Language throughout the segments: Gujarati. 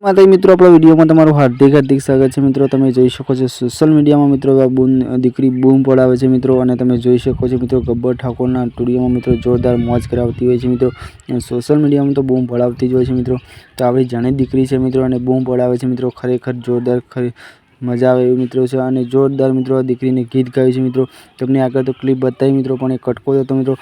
માતાજી મિત્રો, આપણા વિડીયોમાં તમારું હાર્દિક સ્વાગત છે મિત્રો। તમે જોઈ શકો છો સોશિયલ મીડિયામાં મિત્રો દીકરી બૂમ પડાવે છે મિત્રો, અને તમે જોઈ શકો છો મિત્રો ગબ્બર ઠાકોરના સ્ટુડિયોમાં મિત્રો જોરદાર મોજ કરાવતી હોય છે મિત્રો। સોશિયલ મીડિયામાં તો બૂમ પડાવતી જ હોય છે મિત્રો। તો આપણી જાણીતી દીકરી છે મિત્રો, અને બૂમ પડાવે છે મિત્રો, ખરેખર જોરદાર મજા આવે એવી મિત્રો છે, અને જોરદાર મિત્રો દીકરીને ગીત ગાયું છે મિત્રો। તમને આગળ તો ક્લિપ બતાવી મિત્રો, પણ એ કટકો હતો મિત્રો,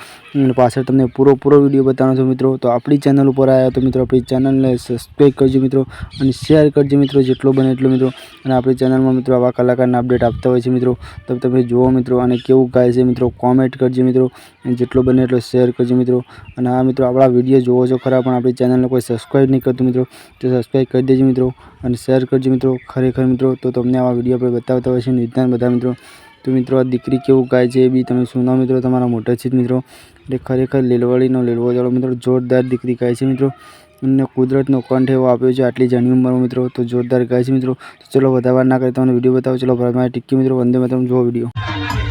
પાછળ તમને પૂરો વિડીયો બતાવવાનો છે મિત્રો। તો આપણી ચેનલ ઉપર આવ્યા તો મિત્રો આપણી ચેનલને સબસ્ક્રાઈબ કરજો મિત્રો, અને શેર કરજો મિત્રો જેટલો બને એટલો મિત્રો। અને આપણી ચેનલમાં મિત્રો આવા કલાકારના અપડેટ આપતા હોય છે મિત્રો, તો તમે જુઓ મિત્રો, અને કેવું ગાય છે મિત્રો કોમેન્ટ કરજો મિત્રો, જેટલો બને એટલો શેર કરજો મિત્રો। અને આ મિત્રો આપણા વિડીયો જોવો છો ખરા, પણ આપણી ચેનલને કોઈ સબસ્ક્રાઈબ નહીં કરતું મિત્રો, તો સબસ્ક્રાઈબ કરી દેજો મિત્રો, અને શેર કરજો મિત્રો। ખરેખર મિત્રો તો તમને આવા વિડીયો આપણે બતાવતા હોય છે નિદાન બધા મિત્રો। તો મિત્રો આ દીકરી કેવું ગાય છે એ બી તમે સુનાવો મિત્રો, તમારા મોટા છે મિત્રો। એટલે ખરેખર લીલવાડીનો લીલવો જાળો મિત્રો, જોરદાર દીકરી ગાય છે મિત્રો, અને કુદરતનો કંઠ એવો આપ્યો છે આટલી જાણી ઉંમરમાં મિત્રો, તો જોરદાર ગાય છે મિત્રો। તો ચલો વધારે વાર ના કરે તમને વિડીયો બતાવો, ચલો ભાઈ ટિક્કી મિત્રો, વંદે માતરમ, જુઓ વિડીયો।